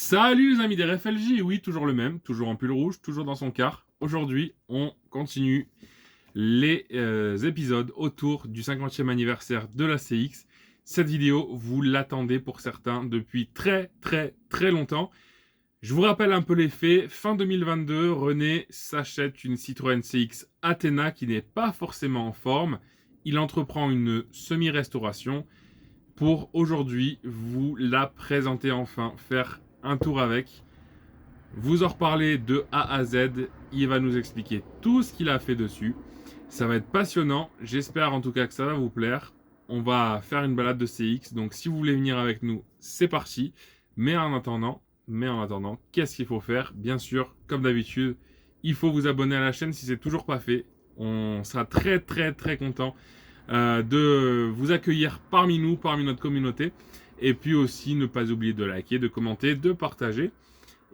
Salut les amis des RFLJ, oui, toujours le même, toujours en pull rouge, toujours dans son car. Aujourd'hui, on continue les épisodes autour du 50e anniversaire de la CX. Cette vidéo, vous l'attendez pour certains depuis très longtemps. Je vous rappelle un peu les faits. Fin 2022, René s'achète une Citroën CX Athena qui n'est pas forcément en forme. Il entreprend une semi-restauration pour aujourd'hui vous la présenter enfin, faire un tour avec, vous en reparler de A à Z. Il va nous expliquer tout ce qu'il a fait dessus. Ça va être passionnant, j'espère en tout cas que ça va vous plaire. On va faire une balade de CX, donc si vous voulez venir avec nous, c'est parti. Mais en attendant, qu'est-ce qu'il faut faire? Bien sûr, comme d'habitude, il faut vous abonner à la chaîne si c'est toujours pas fait. On sera très content de vous accueillir parmi nous, parmi notre communauté. Et puis aussi, ne pas oublier de liker, de commenter, de partager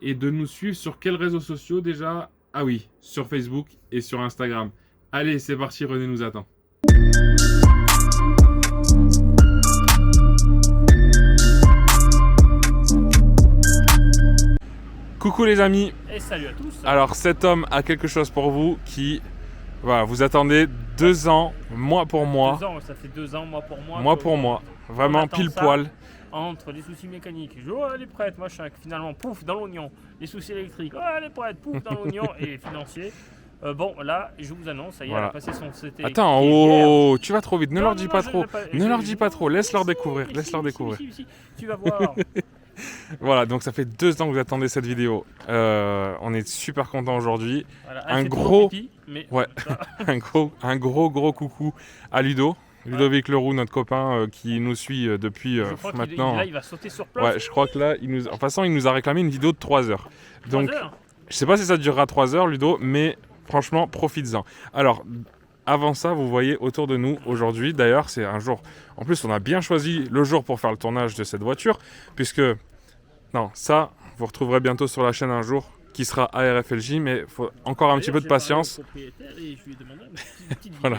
et de nous suivre sur quels réseaux sociaux déjà? Ah oui, sur Facebook et sur Instagram. Allez, c'est parti, René nous attend. Coucou les amis. Et salut à tous. Alors cet homme a quelque chose pour vous qui... Voilà, vous attendez 2 ans, mois pour mois. 2 ans, ça fait 2 ans, mois pour mois. Mois pour mois, vraiment pile poil. Entre les soucis mécaniques, je dis, oh elle est prête, machin, finalement pouf dans l'oignon. Les soucis électriques, oh elle est prête, pouf dans l'oignon. Et financier. Bon là, je vous annonce, ça y est, voilà. Elle a passé son CT. Attends, oh, tu vas trop vite, ne leur dis pas trop. Ne leur dis pas trop, laisse-leur découvrir, laisse-leur découvrir. Si, tu vas voir. Voilà, donc ça fait 2 ans que vous attendez cette vidéo. On est super content aujourd'hui. Voilà, un gros, pipi, mais ouais, un gros coucou à Ludo. Ludovic Leroux, notre copain qui nous suit depuis maintenant. Là, il va sauter sur place. Ouais, je crois que là, de toute façon, il nous a réclamé une vidéo de 3 heures. Donc, je sais pas si ça durera 3 heures, Ludo, mais franchement, profites-en. Alors, avant ça, vous voyez autour de nous aujourd'hui, d'ailleurs, c'est un jour. En plus, on a bien choisi le jour pour faire le tournage de cette voiture, puisque, non, ça, vous retrouverez bientôt sur la chaîne un jour, qui sera ARFLJ, mais il faut encore un petit peu de patience. Voilà.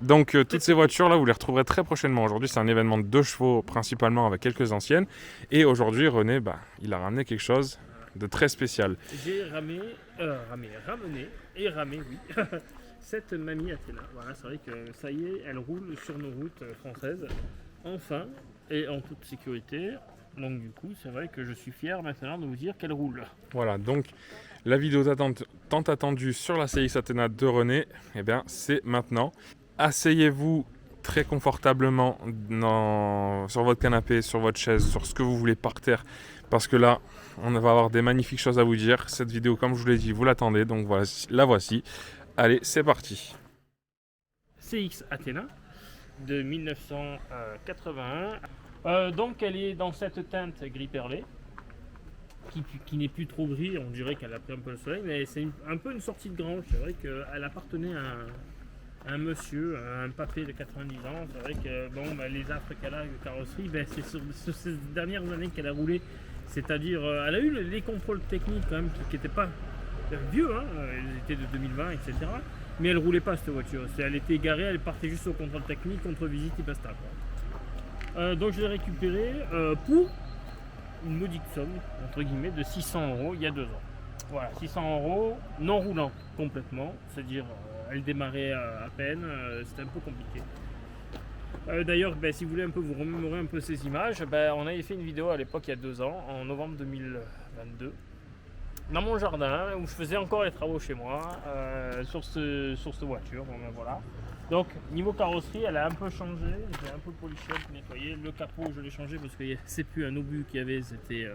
Donc, toutes ces voitures-là, vous les retrouverez très prochainement. Aujourd'hui, c'est un événement de 2 chevaux, principalement, avec quelques anciennes. Et aujourd'hui, René, il a ramené quelque chose de très spécial. J'ai ramené, oui. Cette mamie Athena. Voilà, c'est vrai que ça y est, elle roule sur nos routes françaises, enfin, et en toute sécurité. Donc du coup, c'est vrai que je suis fier maintenant de vous dire qu'elle roule. Voilà, donc la vidéo tant attendue sur la CX Athena de René, eh bien, c'est maintenant. Asseyez-vous très confortablement sur votre canapé, sur votre chaise, sur ce que vous voulez par terre, parce que là, on va avoir des magnifiques choses à vous dire. Cette vidéo, comme je vous l'ai dit, vous l'attendez, donc voilà, la voici. Allez, c'est parti. CX Athena de 1981. Donc elle est dans cette teinte gris perlé qui n'est plus trop gris, on dirait qu'elle a pris un peu le soleil, mais c'est un peu une sortie de grange. C'est vrai qu'elle appartenait à un monsieur, un papé de 90 ans. C'est vrai que bon, les affres qu'elle a de carrosserie, c'est sur ces dernières années qu'elle a roulé. C'est-à-dire, elle a eu les contrôles techniques quand même qui n'étaient pas vieux, hein, ils étaient de 2020, etc. Mais elle roulait pas cette voiture. Elle était garée, elle partait juste au contrôle technique, contre visite et basta. Donc je l'ai récupérée pour une modique somme, entre guillemets, de 600 € il y a 2 ans. Voilà, 600 € non roulant complètement, c'est-à-dire elle démarrait à peine, c'était un peu compliqué. D'ailleurs, si vous voulez un peu vous remémorer un peu ces images, on avait fait une vidéo à l'époque il y a 2 ans, en novembre 2022, dans mon jardin, où je faisais encore les travaux chez moi, sur cette voiture. Bon, voilà. Donc, niveau carrosserie, elle a un peu changé, j'ai un peu poliché, nettoyé. Le capot, je l'ai changé parce que c'est plus un obus qu'il y avait, c'était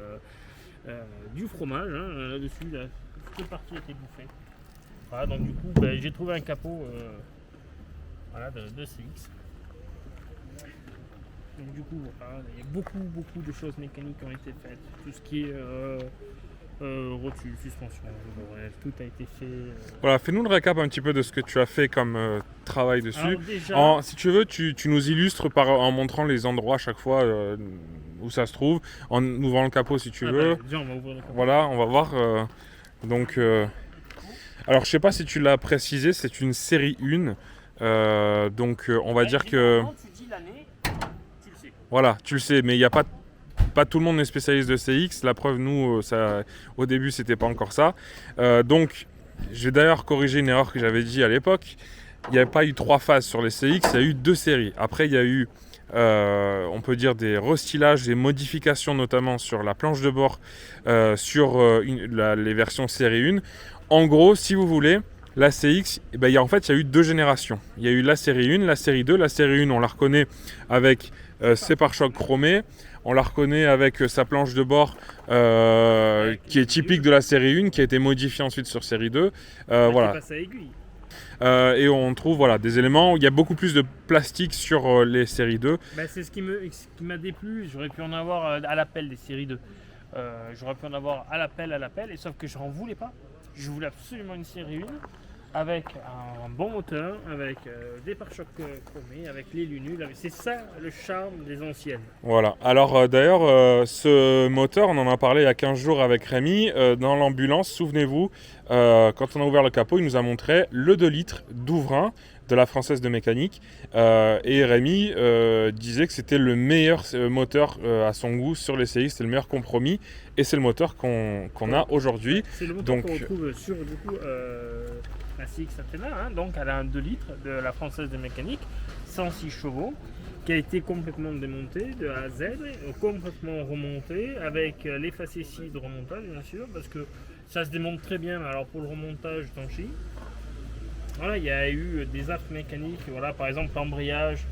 du fromage, hein, là-dessus, toute partie a été bouffée. Voilà, donc du coup, j'ai trouvé un capot voilà, de CX. Donc du coup, voilà, il y a beaucoup de choses mécaniques qui ont été faites. Tout ce qui est rotule, suspension, bref, tout a été fait. Voilà, fais-nous le récap un petit peu de ce que tu as fait comme travail dessus. Alors, déjà, si tu veux, tu nous illustres en montrant les endroits à chaque fois où ça se trouve, en ouvrant le capot si tu veux. Déjà, on va ouvrir le capot. Voilà, on va voir. Alors, je sais pas si tu l'as précisé, c'est une série 1. Donc, on va dire que... Tu dis l'année, tu le sais. Voilà, tu le sais, mais il n'y a pas pas tout le monde est spécialiste de CX. La preuve, nous, au début, c'était pas encore ça. Donc, je vais d'ailleurs corriger une erreur que j'avais dit à l'époque. Il n'y avait pas eu 3 phases sur les CX, il y a eu 2 séries. Après, il y a eu, on peut dire, des restylages, des modifications, notamment sur la planche de bord, sur les versions série 1. En gros, si vous voulez, la CX, il y a eu 2 générations. Il y a eu la série 1, la série 2. La série 1, on la reconnaît avec ses pare-chocs chromés. On la reconnaît avec sa planche de bord qui est typique de la série 1, qui a été modifiée ensuite sur série 2. Voilà. Passe à aiguille. Et on trouve des éléments où il y a beaucoup plus de plastique sur les séries 2. C'est ce qui m'a déplu. J'aurais pu en avoir à l'appel des séries 2. J'aurais pu en avoir à l'appel, et sauf que je n'en voulais pas. Je voulais absolument une série 1 avec un bon moteur, avec des pare-chocs chromés, avec les lunules. C'est ça le charme des anciennes. Voilà. Alors d'ailleurs, ce moteur, on en a parlé il y a 15 jours avec Rémi. Dans l'ambulance, souvenez-vous, quand on a ouvert le capot, il nous a montré le 2 litres Douvrin de la Française de mécanique. Et Rémi disait que c'était le meilleur moteur à son goût sur les CX, c'était le meilleur compromis. Et c'est le moteur qu'on a aujourd'hui. C'est le moteur qu'on retrouve sur la CX Athena, donc elle a un 2 litres de la Française de mécanique, 106 chevaux, qui a été complètement démonté de A à Z, complètement remonté, avec les facéties de remontage bien sûr, parce que ça se démonte très bien. Alors pour le remontage, tant pis. Voilà, il y a eu des affres mécaniques, par exemple l'embrayage,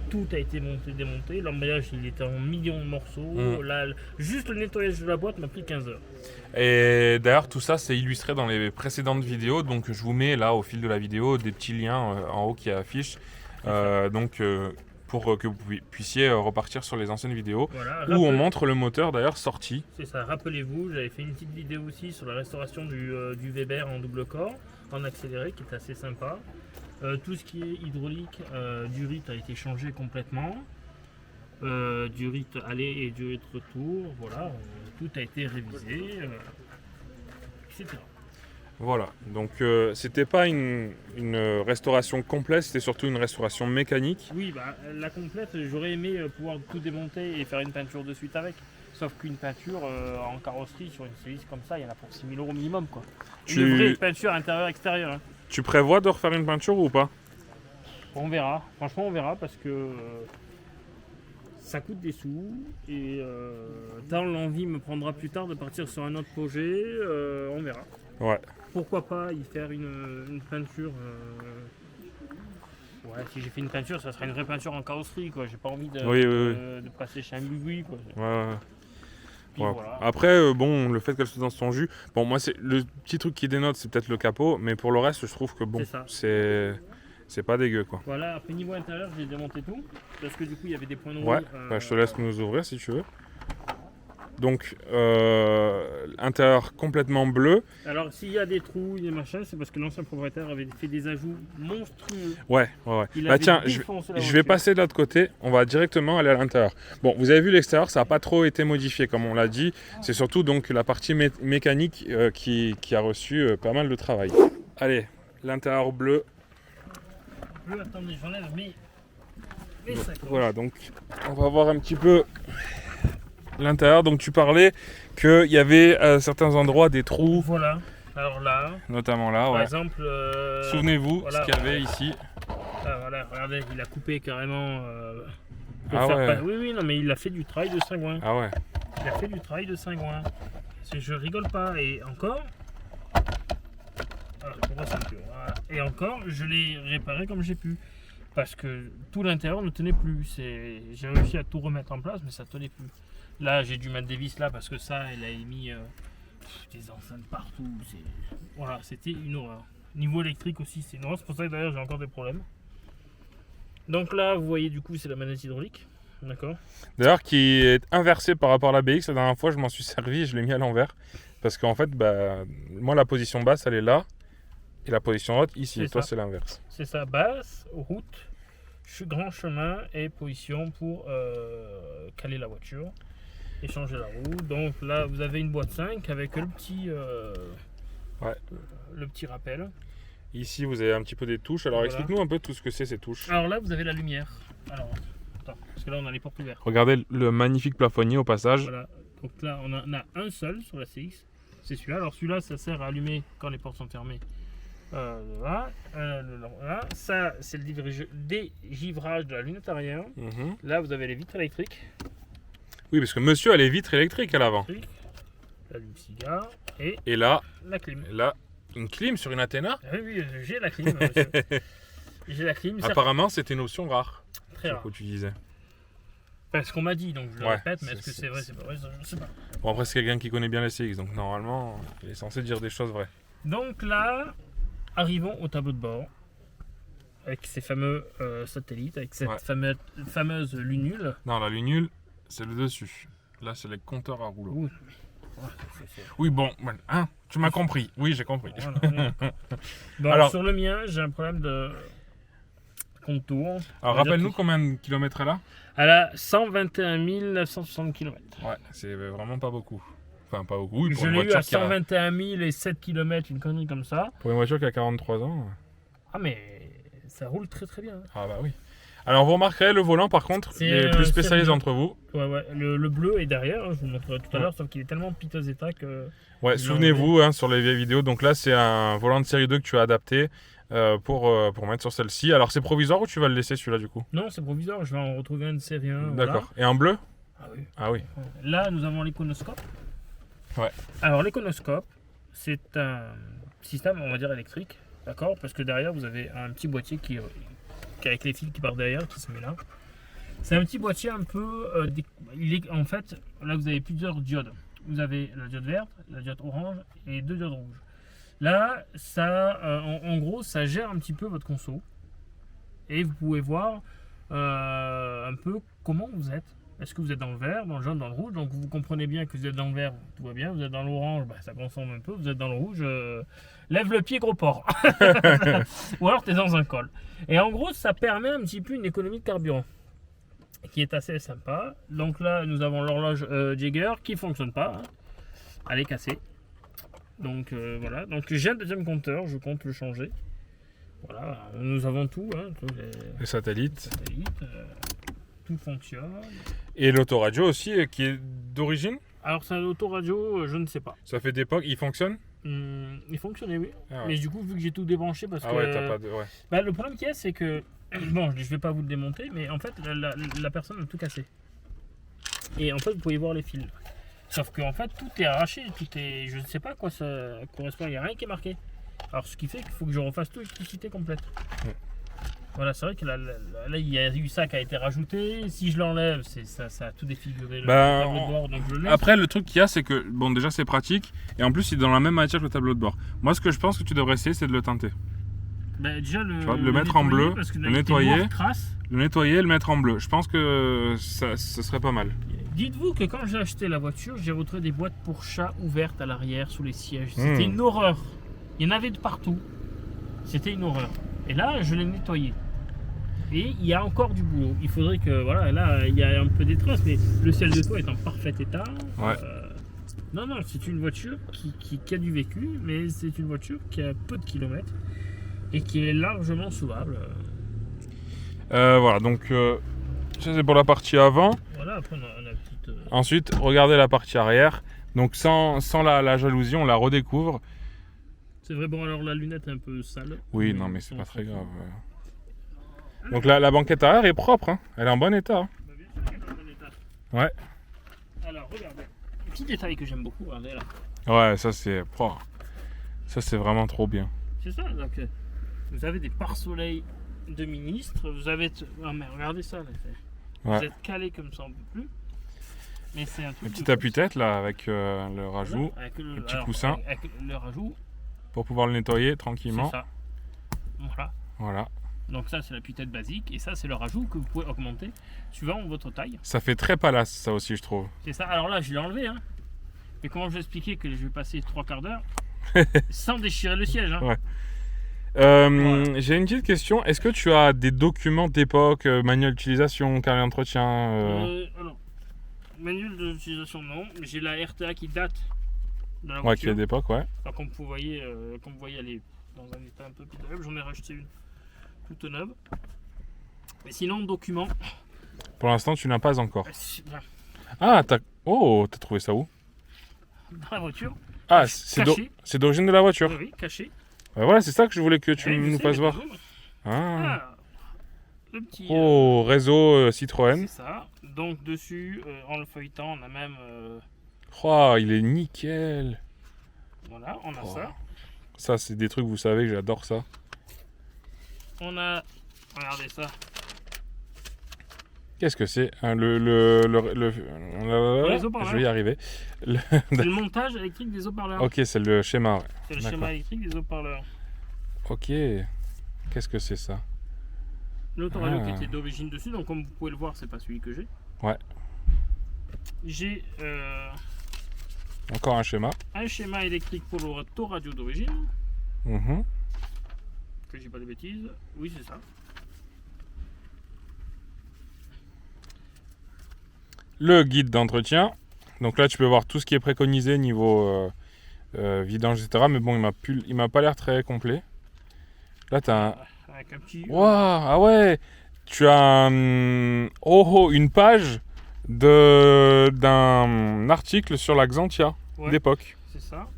tout a été démonté. L'embrayage, il était en millions de morceaux. Là, juste le nettoyage de la boîte m'a pris 15 heures. Et d'ailleurs, tout ça, c'est illustré dans les précédentes vidéos. Donc, je vous mets là, au fil de la vidéo, des petits liens en haut qui affichent. Pour que vous puissiez repartir sur les anciennes vidéos où on montre le moteur d'ailleurs sorti. C'est ça, rappelez-vous, j'avais fait une petite vidéo aussi sur la restauration du Weber en double corps, en accéléré, qui est assez sympa. Tout ce qui est hydraulique, du RIT a été changé complètement. Du RIT aller et du RIT retour, tout a été révisé, etc. Voilà, donc c'était pas une restauration complète, c'était surtout une restauration mécanique. Oui, la complète, j'aurais aimé pouvoir tout démonter et faire une peinture de suite avec. Sauf qu'une peinture en carrosserie sur une CX comme ça, il y en a pour 6 000 € minimum, quoi. Une vraie peinture intérieure-extérieure. Hein. Tu prévois de refaire une peinture ou pas? On verra, franchement on verra, parce que ça coûte des sous et tant l'envie me prendra plus tard de partir sur un autre projet, on verra. Ouais. Pourquoi pas y faire une peinture si j'ai fait une peinture, ça sera une vraie peinture en carrosserie, quoi. J'ai pas envie de passer chez un bigui, quoi. Ouais. Voilà. Après, le fait qu'elle soit dans son jus, moi c'est le petit truc qui dénote, c'est peut-être le capot, mais pour le reste, je trouve que c'est pas dégueu, quoi. Voilà. Après niveau intérieur, j'ai démonté tout parce que du coup il y avait des points noirs. Ouais. Je te laisse nous ouvrir si tu veux. Donc, intérieur complètement bleu. Alors, s'il y a des trous, des machins, c'est parce que l'ancien propriétaire avait fait des ajouts monstrueux. Ouais. Tiens, je vais passer de l'autre côté. On va directement aller à l'intérieur. Bon, vous avez vu l'extérieur, ça n'a pas trop été modifié, comme on l'a dit. C'est surtout donc la partie mécanique qui a reçu pas mal de travail. Allez, l'intérieur bleu. Attendez, j'enlève mes sacs. Voilà, donc on va voir un petit peu l'intérieur. Donc tu parlais qu'il y avait à certains endroits des trous. Voilà, alors là. Notamment là, par exemple. Souvenez-vous ce qu'il y avait ici. Regardez, il a coupé carrément. Oui, non, mais il a fait du travail de cingouin. Ah ouais. Il a fait du travail de cingouin. Je rigole pas. Et encore. Et encore, je l'ai réparé comme j'ai pu. Parce que tout l'intérieur ne tenait plus. J'ai réussi à tout remettre en place, mais ça tenait plus. Là, j'ai dû mettre des vis là parce que ça, elle a émis des enceintes partout. C'était une horreur. Niveau électrique aussi, c'est une horreur. C'est pour ça que d'ailleurs, j'ai encore des problèmes. Donc là, vous voyez, du coup, c'est la manette hydraulique. D'accord. D'ailleurs, qui est inversée par rapport à la BX. La dernière fois, je m'en suis servi et je l'ai mis à l'envers. Parce qu'en fait, moi, la position basse, elle est là. Et la position haute, ici. Et toi, c'est l'inverse. C'est ça, basse, route, grand chemin et position pour caler la voiture et changer la roue. Donc là, vous avez une boîte 5 avec le petit, le petit rappel. Ici, vous avez un petit peu des touches. Alors, explique-nous un peu tout ce que c'est ces touches. Alors là, vous avez la lumière. Alors, important. Parce que là, on a les portes ouvertes. Regardez le magnifique plafonnier au passage. Voilà. Donc là, on en a un seul sur la CX. C'est celui-là. Alors celui-là, ça sert à allumer quand les portes sont fermées. Voilà. Ça, c'est le dégivrage de la lunette arrière. Là, vous avez les vitres électriques. Oui, parce que monsieur a les vitres électriques à l'avant. L'allume-cigare Et là, la clim. une clim sur une Athena. Oui, j'ai la clim. Monsieur. J'ai la clim. Apparemment, c'était une option rare. Très rare. Que tu disais. Enfin, ce qu'on m'a dit, donc je le répète, mais est-ce que c'est vrai, c'est pas vrai, je sais pas. Bon, après, c'est quelqu'un qui connaît bien les CX, donc normalement, il est censé dire des choses vraies. Donc là, arrivons au tableau de bord, avec ces fameux satellites, avec cette fameuse lunule. Non, la lunule, c'est le dessus. Là, c'est les compteurs à rouleau. Oui, oui bon, hein, tu m'as compris. Oui, j'ai compris. Voilà, bon, alors, sur le mien, j'ai un problème de contour. Alors, rappelle-nous combien de kilomètres elle a. Elle a 121 960 km. Ouais, c'est vraiment pas beaucoup. Enfin, pas beaucoup. Oui, je l'ai eu à 121 000 et 7 km, une connerie comme ça. Pour une voiture qui a 43 ans. Ah, mais ça roule très très bien. Ah, bah oui. Alors, vous remarquerez le volant, par contre, les plus spécialisés entre vous. Ouais. Le bleu est derrière, je vous le montrerai tout à l'heure, sauf qu'il est tellement piteux état que. Ouais, souvenez-vous, sur les vieilles vidéos. Donc là, c'est un volant de série 2 que tu as adapté pour mettre sur celle-ci. Alors, c'est provisoire ou tu vas le laisser celui-là du coup? Non, c'est provisoire, je vais en retrouver un de série 1. D'accord. Voilà. Et en bleu? Ah oui. Là, nous avons l'éconoscope. Ouais. Alors, l'éconoscope, c'est un système, on va dire, électrique. D'accord? Parce que derrière, vous avez un petit boîtier qui avec les fils qui partent derrière, qui se met là. C'est un petit boîtier un peu. En fait, là, vous avez plusieurs diodes. Vous avez la diode verte, la diode orange et 2 diodes rouges. Là, ça, en gros, ça gère un petit peu votre conso. Et vous pouvez voir un peu comment vous êtes. Est-ce que vous êtes dans le vert, dans le jaune, dans le rouge? Donc vous comprenez bien que vous êtes dans le vert, tout va bien. Vous êtes dans l'orange, ça consomme un peu. Vous êtes dans le rouge, lève le pied, gros porc. Ou alors tu es dans un col. Et en gros, ça permet un petit peu une économie de carburant qui est assez sympa. Donc là, nous avons l'horloge Jaeger qui ne fonctionne pas. Elle est cassée. Donc voilà. Donc j'ai un deuxième compteur, je compte le changer. Voilà, nous avons tout. Les satellites. Tout fonctionne. Et l'autoradio aussi, qui est d'origine? Alors c'est un autoradio, je ne sais pas. Ça fait d'époque, il fonctionne? Il fonctionnait, oui. Ah ouais. Mais du coup, vu que j'ai tout débranché, parce que... ouais, t'as pas de... Ouais. Le problème qu'il y a, c'est que... Bon, je vais pas vous le démonter, mais en fait, la personne a tout cassé. Et en fait, vous pouvez voir les fils. Sauf qu'en fait, tout est arraché, tout est... Je ne sais pas à quoi ça correspond, il n'y a rien qui est marqué. Alors, ce qui fait qu'il faut que je refasse toute l'électricité complète. Voilà, c'est vrai que là, il y a eu ça qui a été rajouté. Si je l'enlève, ça a tout défiguré le tableau de bord. Donc je le laisse. Après, le truc qu'il y a, c'est que, bon, déjà, c'est pratique. Et en plus, il est dans la même matière que le tableau de bord. Moi, ce que je pense que tu devrais essayer, c'est de le teinter. Déjà, le mettre en bleu, le nettoyer, et le mettre en bleu. Je pense que ce serait pas mal. Dites-vous que quand j'ai acheté la voiture, j'ai retrouvé des boîtes pour chats ouvertes à l'arrière, sous les sièges. C'était une horreur. Il y en avait de partout. C'était une horreur. Et là, je l'ai nettoyé. Et il y a encore du boulot. Il faudrait que, voilà, là, il y a un peu des traces, mais le ciel de toit est en parfait état. Ouais. Non, c'est une voiture qui a du vécu, mais c'est une voiture qui a peu de kilomètres et qui est largement sauvable. Voilà, donc ça c'est pour la partie avant. Voilà, après on a la petite... Ensuite, regardez la partie arrière. Donc sans la jalousie, on la redécouvre. C'est vrai, bon alors la lunette est un peu sale. Oui, non mais c'est pas très grave. Donc la banquette arrière est propre, hein. Elle est en bon état. Hein. Bah, bien sûr qu'elle est en bon état. Ouais. Alors regardez, petit détail que j'aime beaucoup, regardez là. Ouais, ça c'est propre. Ça c'est vraiment trop bien. C'est ça, donc vous avez des pare-soleil de ministre, vous avez... Oh, mais regardez ça, là. Vous êtes calé comme ça, on ne peut plus. Mais c'est un truc... Le petit appuie-tête là, avec le rajout, voilà, avec le petit coussin. Avec le rajout. Pour pouvoir le nettoyer tranquillement. C'est ça. Voilà. Donc ça c'est l'appuie-tête basique et ça c'est le rajout que vous pouvez augmenter suivant votre taille. Ça fait très palace ça aussi je trouve. C'est ça, alors là je l'ai enlevé hein. Et comment je vais expliquer que je vais passer 3/4 d'heure sans déchirer le siège hein. Ouais. Voilà. J'ai une petite question, est-ce que tu as des documents d'époque, manuel d'utilisation, carnet d'entretien Alors, manuel d'utilisation non, mais j'ai la RTA qui date de la voiture. voiture. Qui est d'époque, ouais. Alors, comme vous voyez elle est dans un état un peu pitoyable, j'en ai racheté une toute neuve. Et sinon, document, Pour l'instant, tu n'as pas encore. Ben, Ah, t'as trouvé ça où? dans la voiture. Ah, Caché. c'est d'origine de la voiture. Oui, caché. Ouais, voilà, c'est ça que je voulais que tu Oui, je nous sais, fasses mais voir. bon. Ah. Ah, le petit. Oh, réseau Citroën. C'est ça. Donc dessus, en le feuilletant, on a même. Oh, il est nickel. Voilà, on a Oh. ça. Ça, c'est des trucs, vous savez, que j'adore ça. On a. Regardez ça. Qu'est-ce que c'est hein, Les haut-parleurs. je vais y arriver. C'est le montage électrique des haut-parleurs. Ok, c'est le schéma. Ouais. C'est le D'accord. schéma électrique des haut-parleurs. Ok. Qu'est-ce que c'est ça? L'autoradio qui Ah. était d'origine dessus, donc comme vous pouvez le voir, c'est pas celui que j'ai. Ouais. J'ai Encore un schéma. un schéma électrique pour l'autoradio d'origine. Mhm. Que j'ai pas de bêtises. Oui, c'est ça. Le guide d'entretien. Donc là, tu peux voir tout ce qui est préconisé niveau vidange, etc. Mais bon, il m'a pas l'air très complet. Là, tu as un... Avec un petit. Waouh, ah ouais. Tu as une page d'un article sur la Xantia Ouais, d'époque. c'est ça.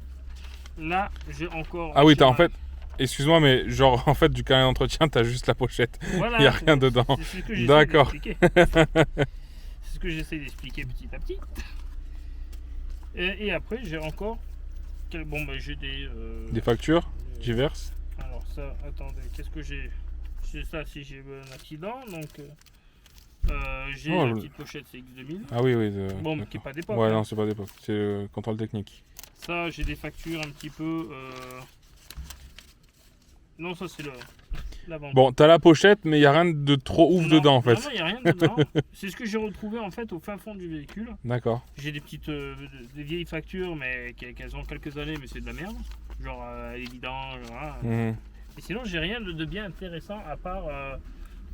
Là, j'ai encore. Ah un oui, t'as schéma. en fait... Excuse-moi, mais genre, en fait, du carnet d'entretien, t'as juste la pochette. Voilà, Il n'y a rien dedans. C'est ce que j'essaie D'accord. d'expliquer. C'est ce que j'essaie d'expliquer petit à petit. Et après, j'ai encore. Bon, bah, j'ai des. Des factures diverses. Alors, ça, attendez, qu'est-ce que j'ai? C'est ça si j'ai un accident. Donc, j'ai Oh, la le- petite pochette CX2000. Ah oui, oui. Bon, mais d'accord. qui n'est pas d'époque. Ouais, hein. non, c'est pas d'époque. C'est le contrôle technique. Ça, j'ai des factures un petit peu. Non, ça, c'est la vente. Bon, t'as la pochette, mais il n'y a rien de trop ouf Non, dedans, en fait. Non, il n'y a rien dedans. C'est ce que j'ai retrouvé en fait au fin fond du véhicule. D'accord. J'ai des petites des vieilles factures, mais qu'elles ont quelques années, mais c'est de la merde. Genre les vidanges, voilà. Mhm. Et sinon, j'ai rien de bien intéressant à part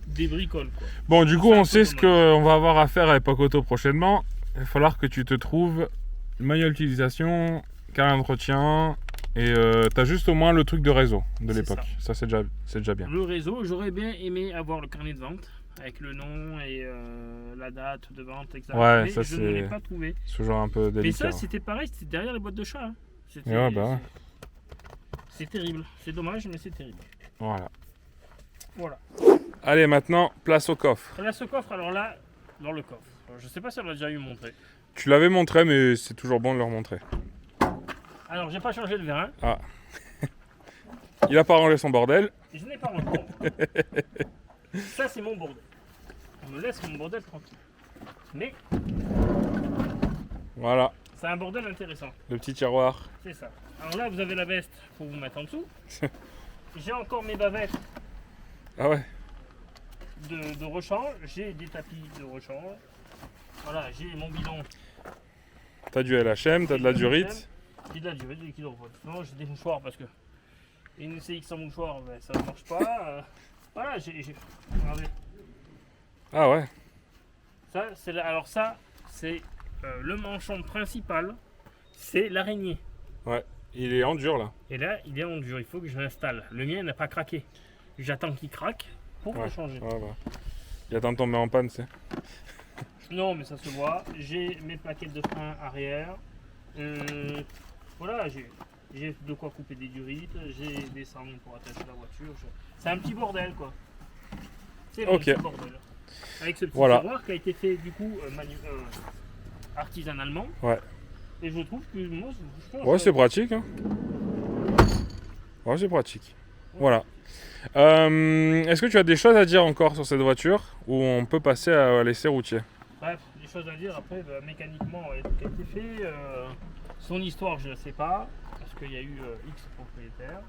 des bricoles, quoi. Bon, du coup, C'est un on peu sait ce dommage. qu'on va avoir à faire à Époque Auto prochainement. Il va falloir que tu te trouves le manuel d'utilisation, carnet d'entretien, et t'as juste au moins le truc de réseau de C'est l'époque. Ça, c'est déjà bien. Le réseau, j'aurais bien aimé avoir le carnet de vente avec le nom et la date de vente exacte. Ouais, mais ça, je ne l'ai c'est pas trouvé. ce genre un peu Mais délicat. ça, c'était pareil, c'était derrière les boîtes de chat. Hein. C'était- Et ouais, bah ouais. C'est terrible. C'est dommage, mais c'est terrible. Voilà. Voilà. Allez, maintenant, place au coffre. Et là, ce coffre, alors là, dans le coffre. Alors, je sais pas si on l'a déjà eu montré. Tu l'avais montré, mais c'est toujours bon de le remontrer. Alors, j'ai pas changé le vérin. Il a pas rangé son bordel. Et je n'ai pas rangé. Ça, c'est mon bordel. On me laisse mon bordel tranquille. Mais Voilà, c'est un bordel intéressant. le petit tiroir. C'est ça. Alors là, vous avez la veste pour vous mettre en dessous. J'ai encore mes bavettes Ah ouais. de rechange. J'ai des tapis de rechange. Voilà, j'ai mon bidon. T'as du LHM, t'as de la durite. J'ai de la durite, du liquide refroidi. Non, j'ai des mouchoirs parce que une CX sans mouchoir, ben, ça ne marche pas. Voilà, regardez. Ah ouais. Ça, alors ça, c'est le manchon principal. C'est l'araignée. Il est en dur là. Et là, il est en dur. Il faut que je l'installe. Le mien n'a pas craqué. J'attends qu'il craque pour le changer. Voilà. Il attend de tomber en panne, c'est. Non, mais ça se voit. J'ai mes plaquettes de frein arrière. Voilà, j'ai de quoi couper des durites. J'ai des sangles pour attacher la voiture. C'est un petit bordel, quoi. C'est un Ok. petit bordel. Avec ce petit Voilà. tiroir qui a été fait, du coup, artisanalement. Ouais. Et je trouve que moi, je pense Ouais, que- c'est pratique. Hein. Ouais, c'est pratique. Voilà. Est-ce que tu as des choses à dire encore sur cette voiture ou on peut passer à l'essai routier? Bref, des choses à dire. Après, bah, mécaniquement, tout a été fait. Son histoire, je ne sais pas. Parce qu'il y a eu X propriétaires.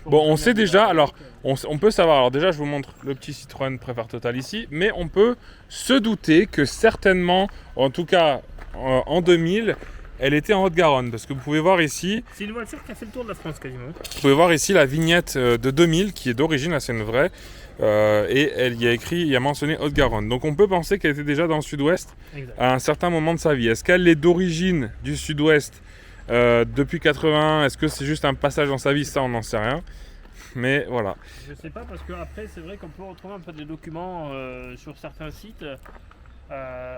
Bon, on sait déjà, alors, on peut savoir, alors déjà je vous montre le petit Citroën Préfère Total ici, mais on peut se douter que certainement, en tout cas en 2000, elle était en Haute-Garonne, parce que vous pouvez voir ici, C'est une voiture qui a fait le tour de la France quasiment. vous pouvez voir ici la vignette de 2000 qui est d'origine, là c'est une vraie, et il y a mentionné Haute-Garonne. Donc on peut penser qu'elle était déjà dans le sud-ouest Exact. à un certain moment de sa vie. Est-ce qu'elle est d'origine du sud-ouest depuis 80? Est-ce que c'est juste un passage dans sa vie? Ça on n'en sait rien. Mais voilà. Je sais pas parce que après c'est vrai qu'on peut retrouver un peu des documents sur certains sites.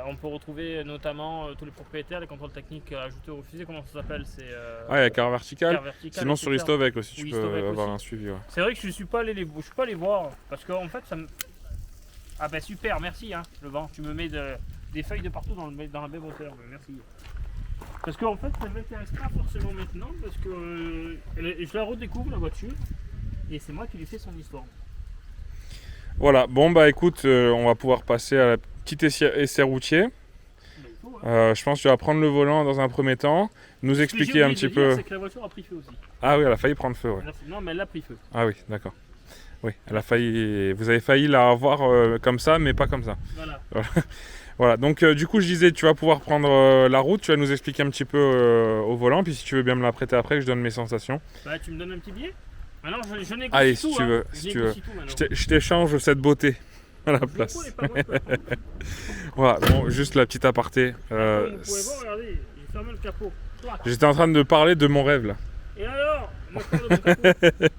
On peut retrouver notamment tous les propriétaires, les contrôles techniques ajoutés ou refusés. Comment ça s'appelle? C'est Ah, il y a Car Vertical. Car Vertical, Sinon, sur etc. Listovec aussi, tu Oui, peux Listovec avoir aussi. un suivi. Ouais. C'est vrai que je suis pas allé les voir parce qu'en fait ça me. Ah ben super, merci hein, le vent. Tu me mets des feuilles de partout dans la même hauteur. Merci. Parce qu'en fait ça m'intéresse pas forcément maintenant parce que je la redécouvre la voiture et c'est moi qui lui fais son histoire. Voilà, bon bah écoute, on va pouvoir passer à la petite essai routier. Je pense que tu vas prendre le volant dans un premier temps, nous expliquer un petit peu. C'est que la voiture a pris feu aussi. Ah oui, elle a failli prendre feu, ouais. Non, mais elle a pris feu. Ah oui, d'accord. Oui, elle a failli. Vous avez failli la avoir comme ça, mais pas comme ça. Voilà. Voilà, donc du coup, je disais, tu vas pouvoir prendre la route, tu vas nous expliquer un petit peu au volant, puis si tu veux bien me la prêter après, que je donne mes sensations. Bah, tu me donnes un petit billet? Maintenant, je négocie tout. Allez, si tu veux, Je si tu veux. négocie tout maintenant. Je t'échange cette beauté à la place. Voilà, bon, juste la petite aparté. Vous pouvez voir, regardez, j'ai fermé le capot. J'étais en train de parler de mon rêve là. Et alors, moi je parle de mon capot.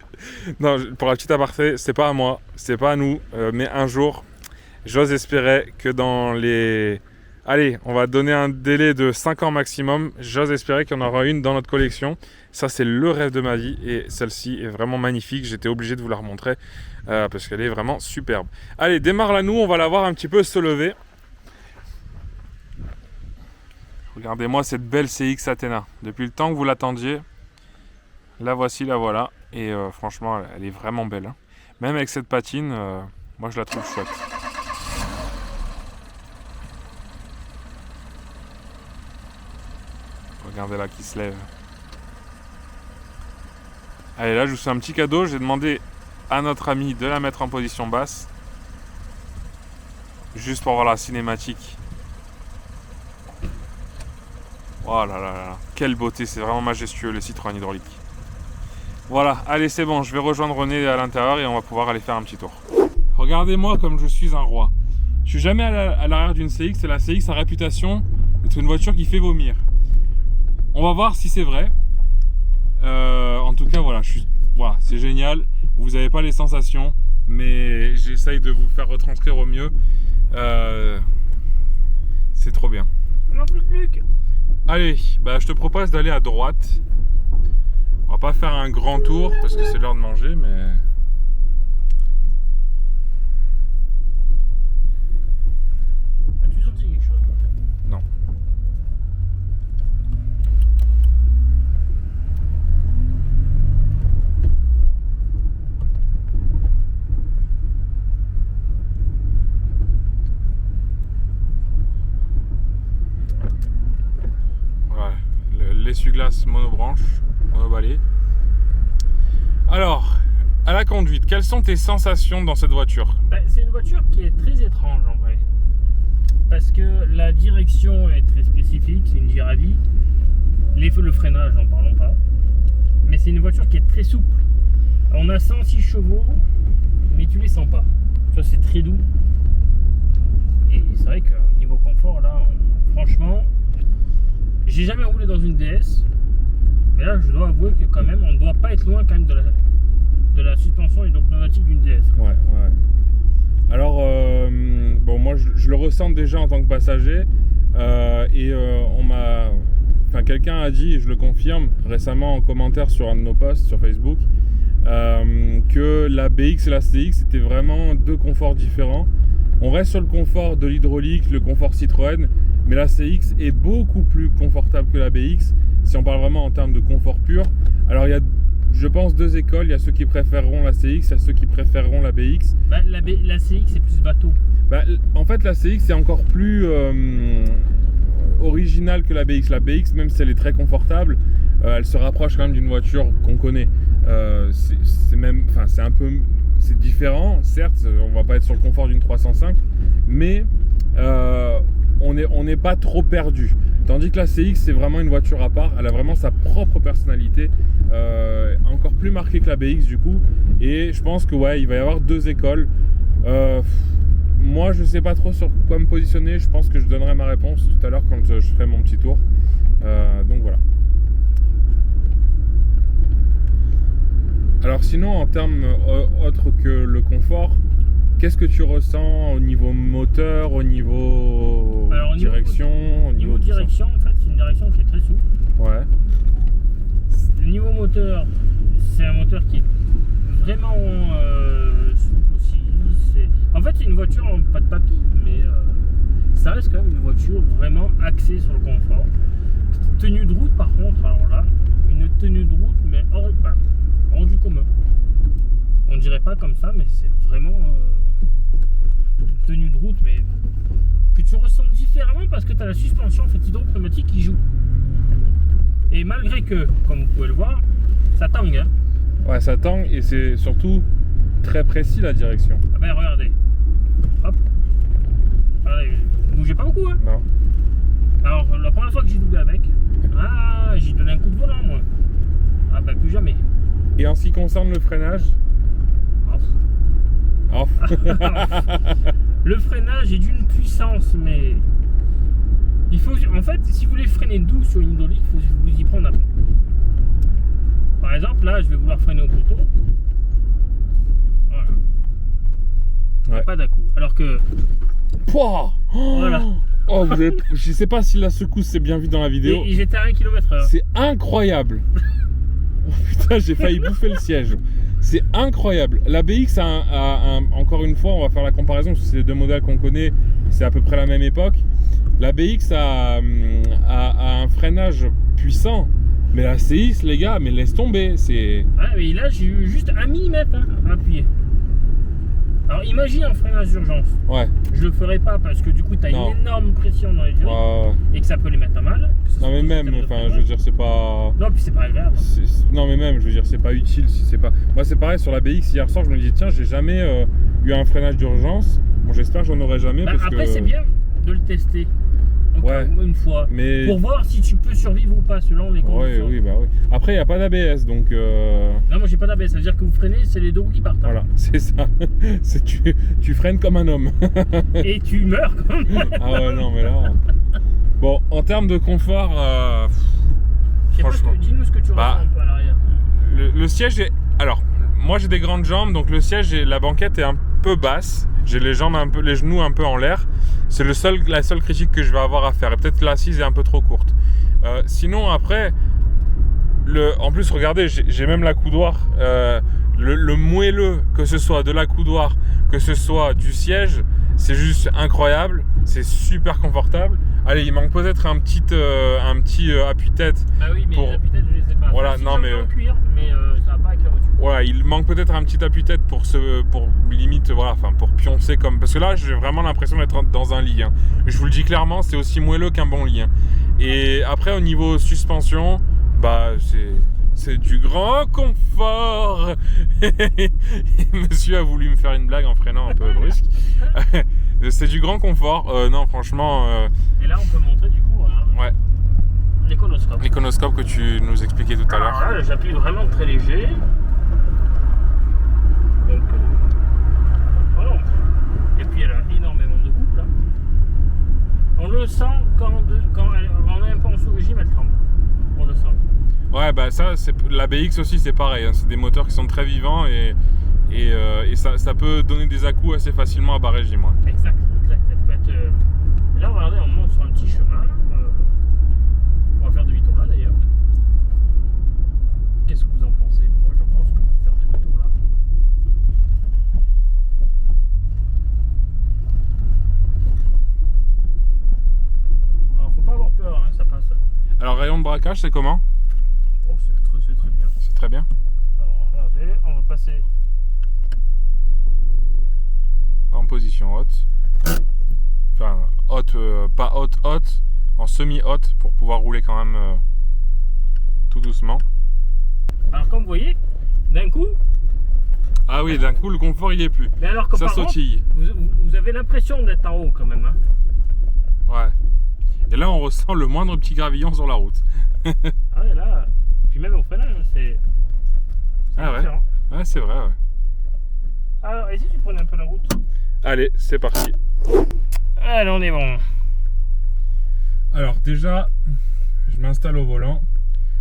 Non, pour la petite aparté, c'est pas à moi, c'est pas à nous, mais un jour, j'ose espérer que dans les... Allez, on va donner un délai de 5 ans maximum, j'ose espérer qu'il y en aura une dans notre collection. Ça, c'est le rêve de ma vie et celle-ci est vraiment magnifique, j'étais obligé de vous la remontrer parce qu'elle est vraiment superbe. Allez, démarre-la nous, on va la voir un petit peu se lever. Regardez-moi cette belle CX Athena. Depuis le temps que vous l'attendiez, la voici, la voilà. Et franchement, elle est vraiment belle. Hein. Même avec cette patine, moi je la trouve chouette. Regardez-la qui se lève. Allez, là je vous fais un petit cadeau. J'ai demandé à notre ami de la mettre en position basse. Juste pour voir la cinématique. Oh là là là, quelle beauté, c'est vraiment majestueux le Citroën hydraulique. Voilà, allez c'est bon, je vais rejoindre René à l'intérieur et on va pouvoir aller faire un petit tour. Regardez-moi comme je suis un roi. Je suis jamais à l'arrière d'une CX et la CX a réputation d'être une voiture qui fait vomir. On va voir si c'est vrai. En tout cas voilà, voilà, c'est génial. Vous n'avez pas les sensations, mais j'essaye de vous faire retranscrire au mieux. C'est trop bien. Non plus. Allez, bah, je te propose d'aller à droite. On va pas faire un grand tour parce que c'est l'heure de manger, mais... As-tu senti quelque chose? Non. L'essuie-glace monobranche, monobalai. Alors, à la conduite, quelles sont tes sensations dans cette voiture? C'est une voiture qui est très étrange en vrai. Parce que la direction est très spécifique, c'est une Girardi. Le freinage, n'en parlons pas. Mais c'est une voiture qui est très souple. On a 106 chevaux, mais tu les sens pas. Ça, c'est très doux. Et c'est vrai que niveau confort, là, franchement, j'ai jamais roulé dans une DS. Mais là, je dois avouer que quand même, on ne doit pas être loin quand même de la suspension et de pneumatique d'une DS. Ouais, ouais. Alors, bon, moi, je le ressens déjà en tant que passager. On m'a... Enfin, quelqu'un a dit, et je le confirme, récemment en commentaire sur un de nos posts sur Facebook, que la BX et la CX étaient vraiment deux conforts différents. On reste sur le confort de l'hydraulique, le confort Citroën, mais la CX est beaucoup plus confortable que la BX, si on parle vraiment en termes de confort pur. Alors il y a, je pense, deux écoles, il y a ceux qui préféreront la CX, il y a ceux qui préféreront la BX. Bah, la CX c'est plus bateau. Bah, en fait la CX est encore plus originale que la BX. La BX, même si elle est très confortable, elle se rapproche quand même d'une voiture qu'on connaît. C'est un peu... C'est différent, certes, on va pas être sur le confort d'une 305, mais on n'est pas trop perdu. Tandis que la CX, c'est vraiment une voiture à part, elle a vraiment sa propre personnalité, encore plus marquée que la BX du coup. Et je pense que ouais, il va y avoir deux écoles. Moi, je sais pas trop sur quoi me positionner, je pense que je donnerai ma réponse tout à l'heure quand je ferai mon petit tour. Donc voilà. Alors sinon, en termes autres que le confort, qu'est-ce que tu ressens au niveau moteur, au niveau direction, au niveau direction, en fait, c'est une direction qui est très souple. Ouais. Le niveau moteur, c'est un moteur qui est vraiment souple aussi. En fait, c'est une voiture pas de papy, mais ça reste quand même une voiture vraiment axée sur le confort. Tenue de route, par contre, alors là, une tenue de route, mais hors du commun. On dirait pas comme ça, mais c'est vraiment une tenue de route, mais que tu ressens différemment parce que tu as la suspension en fait hydropneumatique qui joue. Et malgré que, comme vous pouvez le voir, ça tangue. Hein. Ouais, ça tangue et c'est surtout très précis la direction. Ah ben regardez. Hop. Regardez, vous bougez pas beaucoup. Hein. Non. Alors la première fois que j'ai doublé avec, j'ai donné un coup de volant moi. Ah ben plus jamais. Et en ce qui concerne le freinage, off. Le freinage est d'une puissance, mais il faut, en fait, si vous voulez freiner doux sur une hydraulique, il faut vous y prendre à fond. Par exemple, là, je vais vouloir freiner au poteau. Voilà. Ouais. Pas d'à-coup. Alors que. Pouah, Voilà. Oh, je sais pas si la secousse c'est bien vu dans la vidéo. Et j'étais à 1 km/h. C'est incroyable. Oh putain, j'ai failli bouffer le siège. C'est incroyable. La BX encore une fois, on va faire la comparaison parce que c'est les deux modèles qu'on connaît, c'est à peu près la même époque. La BX a un freinage puissant, mais la CX, les gars, mais laisse tomber. C'est. Ouais, mais là j'ai eu juste 1 mm à appuyer. Alors imagine un freinage d'urgence. Ouais. Je le ferai pas parce que du coup tu as une énorme pression dans les durées et que ça peut les mettre à mal. Non mais même, enfin je veux dire c'est pas. Non puis c'est pas agréable. Non mais même, je veux dire c'est pas utile si c'est pas. Moi c'est pareil sur la BX hier soir je me dis tiens j'ai jamais eu un freinage d'urgence. Bon j'espère que j'en aurai jamais parce après que. c'est bien de le tester. Ouais. Une fois. Mais... Pour voir si tu peux survivre ou pas selon les conditions. Oui. Après il n'y a pas d'ABS donc. Non moi j'ai pas d'ABS, ça veut dire que vous freinez, c'est les deux roues qui partent. Voilà, c'est ça. Tu freines comme un homme. Et tu meurs comme un homme. Ah ouais non mais là. Bon en termes de confort. Franchement. Dis-nous ce que tu ressens un peu à l'arrière. Le siège est. Alors moi j'ai des grandes jambes donc le siège et la banquette est un peu basse. J'ai les jambes les genoux un peu en l'air. C'est la seule critique que je vais avoir à faire. Et peut-être l'assise est un peu trop courte. Sinon après, en plus regardez, j'ai même l'accoudoir. Le moelleux, que ce soit de l'accoudoir, que ce soit du siège, c'est juste incroyable. C'est super confortable. Allez, il manque peut-être un petit appuie-tête. Ah oui, mais les appuie-têtes, je les ai pas. Voilà, non mais. En cuir, mais ça va pas avec la voiture. Voilà, il manque peut-être un petit appuie-tête pour limite, voilà, enfin pour pioncer comme. Parce que là, j'ai vraiment l'impression d'être dans un lit. Hein. Je vous le dis clairement, c'est aussi moelleux qu'un bon lit. Hein. Et après, au niveau suspension, bah c'est du grand confort. Monsieur a voulu me faire une blague en freinant un peu brusque. C'est du grand confort. Non, franchement. Et là, on peut montrer du coup. Ouais. L'iconoscope. L'iconoscope que tu nous expliquais tout à l'heure. Alors là, j'appuie vraiment très léger. Donc, voilà. Et puis elle a énormément de couple. Hein. On le sent quand on est un peu en sous-régime, elle tremble. On le sent. Ouais, bah ça, la BX aussi, c'est pareil. Hein. C'est des moteurs qui sont très vivants et ça peut donner des à-coups assez facilement à bas régime. Ouais. Exact. Elle peut être, là, regardez, on monte sur un petit chemin. On va faire demi-tour là d'ailleurs. Qu'est-ce que vous en pensez? Moi, je pense qu'on va faire demi-tour là. Alors, faut pas avoir peur, hein, ça passe. Alors, rayon de braquage, c'est comment? Oh, c'est très bien. C'est très bien. Alors, regardez, on va passer en position haute. Enfin, haute, pas haute, en semi-haute pour pouvoir rouler quand même tout doucement. Alors, comme vous voyez, d'un coup. Ah oui, d'un coup, le confort il est plus. Mais alors que ça sautille. Vous avez l'impression d'être en haut quand même. Hein. Ouais. Et là, on ressent le moindre petit gravillon sur la route. Ah ouais, là. Puis même au freinage, c'est. Ah différent. Ouais, c'est vrai, ouais. Alors, et si tu prenais un peu la route? Allez, c'est parti. Allez, on est bon. Alors, déjà, je m'installe au volant.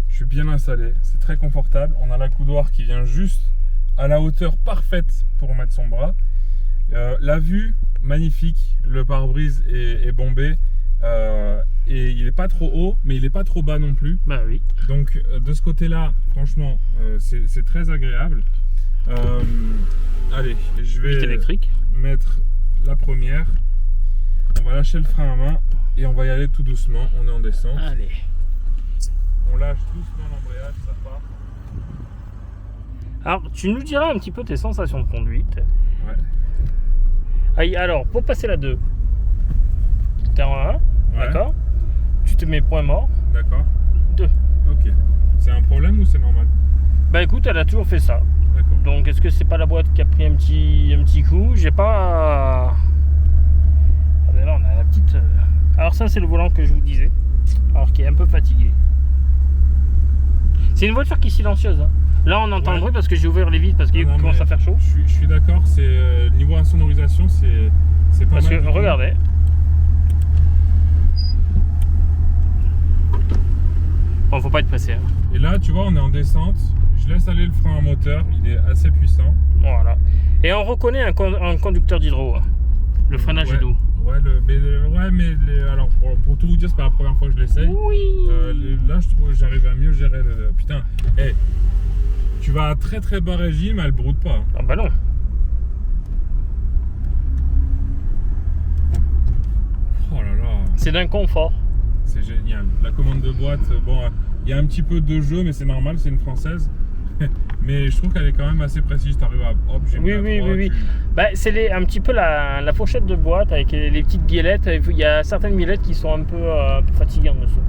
Je suis bien installé. C'est très confortable. On a l'accoudoir qui vient juste à la hauteur parfaite pour mettre son bras. La vue, magnifique. Le pare-brise est bombé. Et il n'est pas trop haut, mais il n'est pas trop bas non plus. Bah oui. Donc de ce côté-là, franchement, c'est très agréable. Allez, je vais électrique. mettre la première. On va lâcher le frein à main et on va y aller tout doucement. On est en descente. Allez. On lâche doucement l'embrayage, ça part. Alors, tu nous diras un petit peu tes sensations de conduite. Ouais. Allez, alors, pour passer la 2, tu es en 1, Ouais. d'accord. Tu te mets point mort, D'accord. 2. Ok. C'est un problème ou c'est normal? Bah écoute, elle a toujours fait ça. D'accord. Donc, est-ce que c'est pas la boîte qui a pris un petit coup? J'ai pas... Ah ben là, on a la petite... Alors ça, c'est le volant que je vous disais. Alors, qui est un peu fatigué. C'est une voiture qui est silencieuse. Hein. Là, on entend Ouais. le bruit parce que j'ai ouvert les vitres parce qu'il Non, commence mais à faire chaud. Je suis d'accord, c'est niveau insonorisation, c'est pas Parce mal. que, du tout. regardez. Bon, faut pas être pressé. Hein. Et là, tu vois, on est en descente. Je laisse aller le frein à moteur, il est assez puissant. Voilà. Et on reconnaît un conducteur d'hydro. Hein. Le freinage Ouais. est doux. Ouais, alors pour tout vous dire, c'est pas la première fois que je l'essaye. Oui. Là, je trouve que j'arrive à mieux gérer le. Putain, hey, tu vas à très très bas régime, elle broude pas. Hein. Ah bah non. Oh là là, C'est d'un confort. c'est génial. La commande de boîte, bon, il y a un petit peu de jeu, mais c'est normal, c'est une française. Mais je trouve qu'elle est quand même assez précise. Tu arrives à. Hop, j'ai mis Oui, à oui, droite, oui, oui. tu- Bah, c'est un petit peu la fourchette de boîte avec les petites biellettes. Il y a certaines biellettes qui sont un peu fatigantes dessous.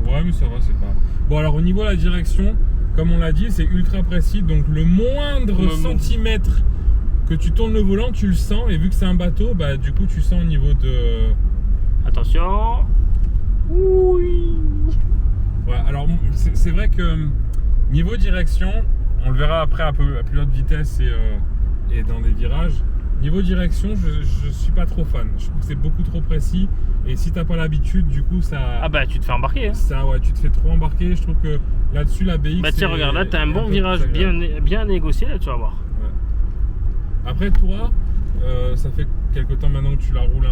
Ouais, mais ça va, c'est pas. Bon, alors au niveau de la direction, comme on l'a dit, c'est ultra précis. Donc le moindre centimètre que tu tournes le volant, tu le sens. Et vu que c'est un bateau, bah du coup, tu sens au niveau de. Attention. Oui. Ouais, alors c'est vrai que niveau direction, on le verra après à plus haute vitesse et dans des virages. Niveau direction, je suis pas trop fan. Je trouve que c'est beaucoup trop précis. Et si t'as pas l'habitude, du coup, ça. Ah bah tu te fais embarquer. Hein. Ça, ouais, tu te fais trop embarquer. Je trouve que là-dessus, la BX. Bah tiens, regarde, là t'as un bon virage bien négocié, là tu vas voir. Ouais. Après, toi, ça fait quelque temps maintenant que tu la roules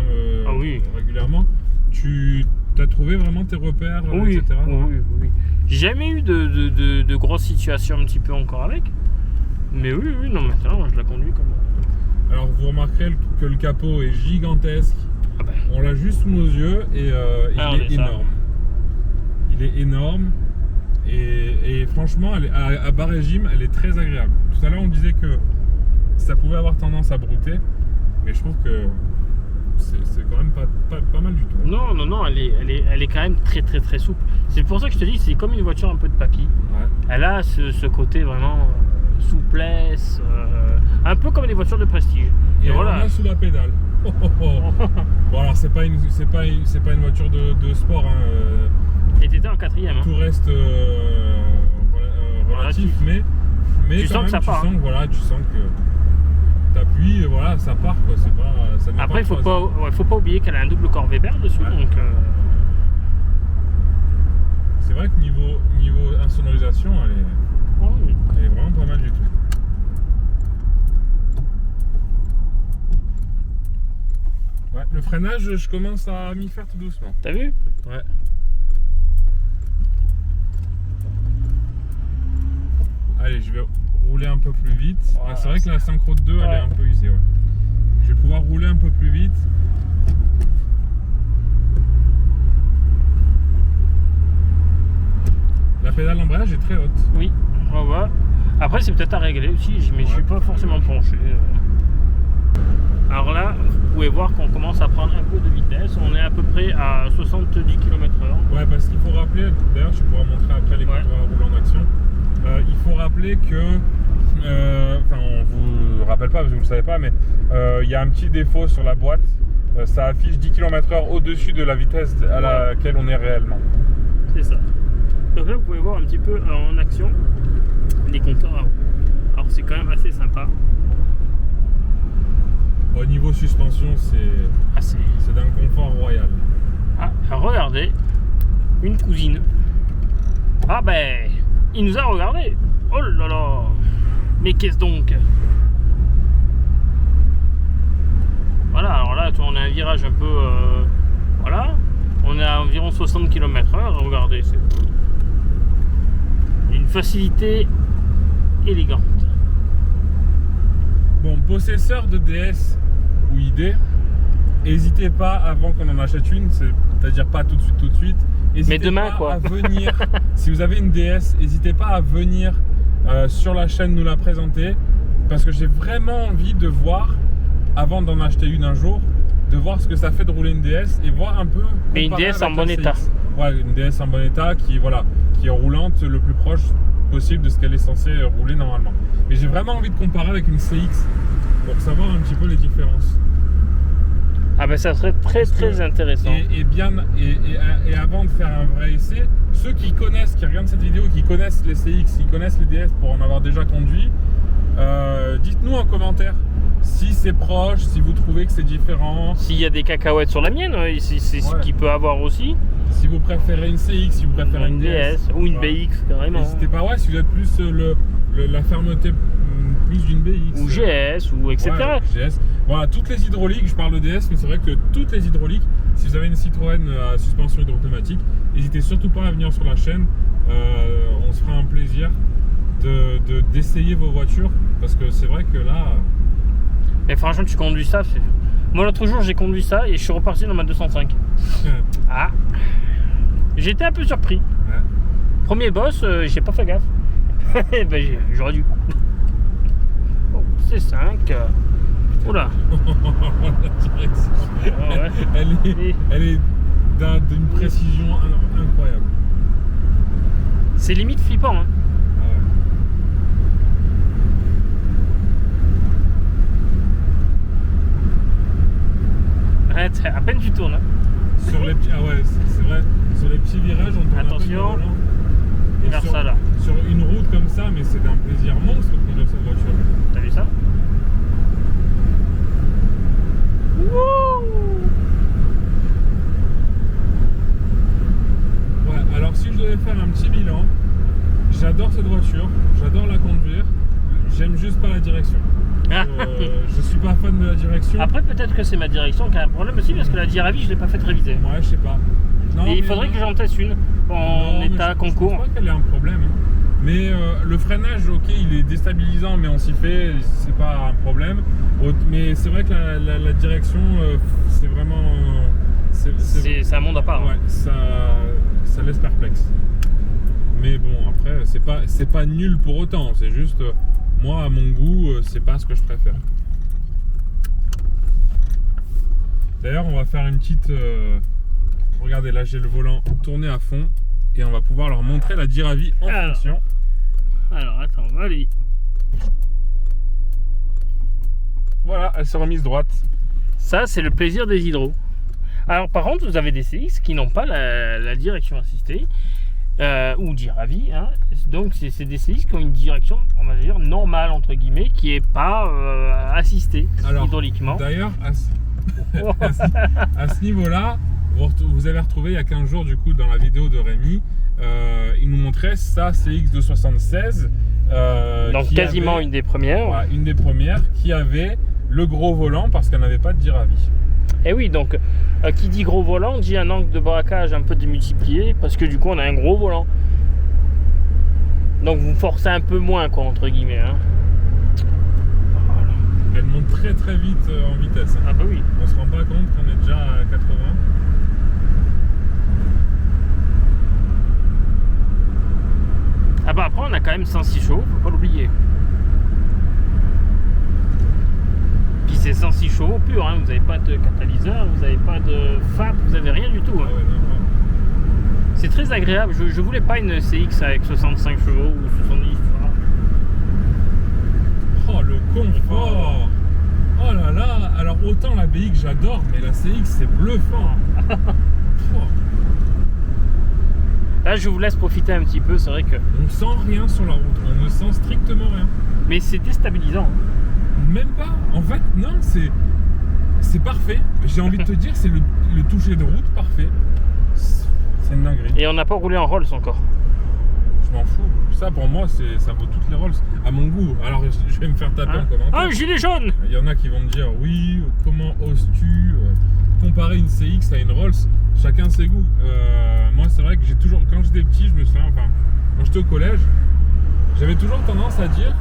Ah oui. régulièrement. Tu as trouvé vraiment tes repères, Oui, etc. oui. J'ai jamais eu de grosses situations un petit peu encore avec. Mais oui, non, maintenant je la conduis comme. Alors, vous remarquerez que le capot est gigantesque. Ah bah. On l'a juste sous nos yeux et il est énorme. Il est énorme et franchement, à bas régime, elle est très agréable. Tout à l'heure, on disait que ça pouvait avoir tendance à brouter, mais je trouve que c'est quand même pas mal du tout. Non, elle est quand même très souple. C'est pour ça que je te dis, c'est comme une voiture un peu de papy. Ouais. Elle a ce côté vraiment souplesse, un peu comme les voitures de prestige. Et voilà. on a sous la pédale. Bon, alors c'est pas une voiture de sport. Hein. Et t'étais en quatrième. Hein. Tout reste relatif, mais tu quand sens même, que ça part. Tu sens que t'appuies, voilà, ça part quoi. C'est pas. Ça met Après, pas faut pas oublier qu'elle a un double corps Weber dessus, Ouais. donc. C'est vrai que niveau insonorisation, elle est vraiment pas mal du tout. Ouais, le freinage, je commence à m'y faire tout doucement. T'as vu? Ouais. Allez, je vais rouler un peu plus vite. Voilà, c'est vrai que la Synchro 2, elle Ouais. est un peu usée. Ouais. Je vais pouvoir rouler un peu plus vite. La pédale d'embrayage est très haute. Oui, on va. Après, c'est peut-être à régler aussi, mais je suis pas forcément penché. Alors là, vous pouvez voir qu'on commence à prendre un peu de vitesse. On est à peu près à 70 km/h. Ouais, parce qu'il faut rappeler, d'ailleurs tu pourras montrer après les Ouais. compteurs roulant en action. Il faut rappeler que, enfin on vous rappelle pas parce que vous le savez pas, mais il y a un petit défaut sur la boîte. Ça affiche 10 km/h au-dessus de la vitesse à laquelle on est réellement. C'est ça. Donc là, vous pouvez voir un petit peu en action les compteurs à roues. Alors c'est quand même assez sympa. Au niveau suspension, c'est d'un confort royal. Ah, regardez, une cousine. Ah ben, il nous a regardé. Oh là là. Mais qu'est-ce donc? Voilà, alors là, on a un virage un peu... voilà. On est à environ 60 km/h. Regardez, c'est une facilité élégante. Bon, possesseur de DS ou ID, n'hésitez pas avant qu'on en achète une, c'est-à-dire pas tout de suite. Mais demain, pas quoi. À venir, si vous avez une DS, n'hésitez pas à venir sur la chaîne nous la présenter, parce que j'ai vraiment envie de voir, avant d'en acheter une un jour, de voir ce que ça fait de rouler une DS et voir un peu. Mais une DS en bon état. Ouais, une DS en bon état qui est roulante le plus proche possible de ce qu'elle est censée rouler normalement. Mais j'ai vraiment envie de comparer avec une CX pour savoir un petit peu les différences. Ah ben ça serait très intéressant. Et avant de faire un vrai essai, ceux qui regardent cette vidéo, qui connaissent les CX, qui connaissent les DS pour en avoir déjà conduit, dites-nous en commentaire si c'est proche, si vous trouvez que c'est différent. S'il y a des cacahuètes sur la mienne, c'est ce qu'il peut avoir aussi. Si vous préférez une CX, si vous préférez une DS. Ou une BX carrément. N'hésitez pas, si vous êtes plus la fermeté plus d'une BX. Ou GS, ou etc. Ouais, GS. Voilà, toutes les hydrauliques, je parle de DS, mais c'est vrai que toutes les hydrauliques, si vous avez une Citroën à suspension hydro-automatique, n'hésitez surtout pas à venir sur la chaîne. On se fera un plaisir d'essayer vos voitures, parce que c'est vrai que là... Mais franchement, tu conduis ça. Moi, l'autre jour, j'ai conduit ça et je suis reparti dans ma 205. Ah, j'étais un peu surpris. Ouais. Premier boss, j'ai pas fait gaffe. Ben, j'aurais dû. Bon, c'est 5. Oula. Ouais. Elle est d'une précision incroyable. C'est limite flippant. Hein. Arrête, à peine tu tournes. Hein. Sur les petits, c'est vrai. Sur les petits virages, on tourne attention. Vers ça là. Sur une route comme ça, mais c'est un plaisir monstre de conduire cette voiture. T'as vu ça? Wouh! Ouais, alors si je devais faire un petit bilan, j'adore cette voiture, j'adore la conduire, j'aime juste pas la direction. Je suis pas fan de la direction. Après, peut-être que c'est ma direction qui a un problème aussi, parce que la Diravi, je l'ai pas faite réviser. Ouais, je sais pas. Non, et il faudrait que j'en teste une en état concours. Je pense pas qu'elle ait un problème. Mais le freinage, ok, il est déstabilisant, mais on s'y fait, c'est pas un problème. Mais c'est vrai que la direction, c'est vraiment. C'est un monde à part. Ouais, ça laisse perplexe. Mais bon, après, c'est pas nul pour autant. C'est juste, moi, à mon goût, c'est pas ce que je préfère. D'ailleurs, on va faire une petite. Regardez, là, j'ai le volant tourné à fond. Et on va pouvoir leur montrer la Diravi en fonction. Alors, attends, on va aller. Voilà, elle s'est remise droite. Ça, c'est le plaisir des hydros. Alors, par contre, vous avez des CX qui n'ont pas la direction assistée. Ou Diravi. Hein. Donc, c'est des CX qui ont une direction, on va dire, normale, entre guillemets, qui n'est pas assistée hydrauliquement. D'ailleurs, à ce niveau-là, vous avez retrouvé il y a 15 jours, du coup, dans la vidéo de Rémi, il nous montrait sa CX de 76. Donc quasiment une des premières. Ouais, une des premières qui avait le gros volant parce qu'elle n'avait pas de Diravi. Et oui, donc qui dit gros volant dit un angle de braquage un peu démultiplié parce que du coup on a un gros volant. Donc vous forcez un peu moins, quoi, entre guillemets. Hein. Voilà. Elle monte très très vite en vitesse. Hein. Ah bah oui. On se rend pas compte qu'on est déjà à 80. Ah bah après on a quand même 106 chevaux, faut pas l'oublier. Puis c'est 106 chevaux pur, hein. Vous n'avez pas de catalyseur, vous n'avez pas de FAP, vous n'avez rien du tout. Hein. Ah ouais, non. C'est très agréable, je voulais pas une CX avec 65 chevaux ou 70. Oh le confort. Oh là là. Alors autant la BX j'adore, mais la CX c'est bluffant. Oh. Là je vous laisse profiter un petit peu, c'est vrai que... On sent rien sur la route, on ne sent strictement rien. Mais c'est déstabilisant. Même pas, en fait non, c'est parfait. J'ai envie de te dire, c'est le toucher de route parfait. C'est une dinguerie. Et on n'a pas roulé en Rolls encore. Je je m'en fous. Ça, pour moi, ça vaut toutes les Rolls. À mon goût. Alors, je vais me faire taper en commentaire. Ah, gilet jaune. Il y en a qui vont me dire, oui, comment oses-tu comparer une CX à une Rolls? Chacun ses goûts. Moi, c'est vrai que j'ai toujours, quand j'étais petit, je me souviens, enfin, quand j'étais au collège, j'avais toujours tendance à dire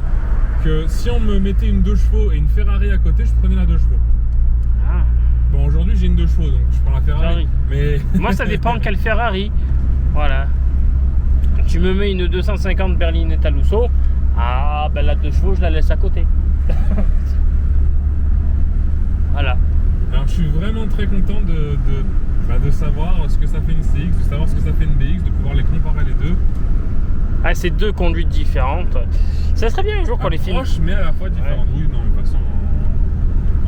que si on me mettait une 2 chevaux et une Ferrari à côté, je prenais la 2 chevaux. Ah. Bon, aujourd'hui, j'ai une 2 chevaux, donc je prends la Ferrari. Mais... Moi, ça dépend quelle Ferrari. Voilà. Tu me mets une 250 berline Talusso, ah ben la 2 chevaux je la laisse à côté. Voilà. Alors je suis vraiment très content de savoir ce que ça fait une CX, de savoir ce que ça fait une BX, de pouvoir les comparer les deux. Ah, c'est 2 conduites différentes. Ça serait bien un jour qu'on les filme. Proches mais à la fois différentes. Ouais. Oui, non, de toute façon,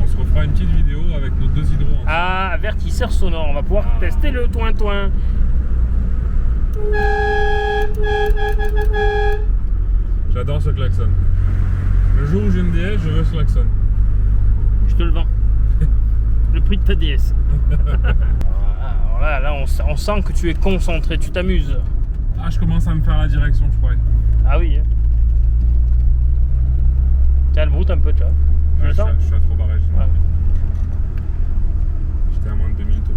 on se refera une petite vidéo avec nos 2 hydros ensemble. Ah, avertisseur sonore, on va pouvoir tester le toin-toin. J'adore ce klaxon. Le jour où j'ai une DS, je veux ce klaxon. Je te le vends. Le prix de ta DS. Alors là, on sent que tu es concentré, tu t'amuses. Ah, je commence à me faire la direction, je crois. Ah oui. Tiens, le broute un peu, tu vois. Ouais, je suis à trop barrage. Ouais. J'étais à moins de 2000 tours.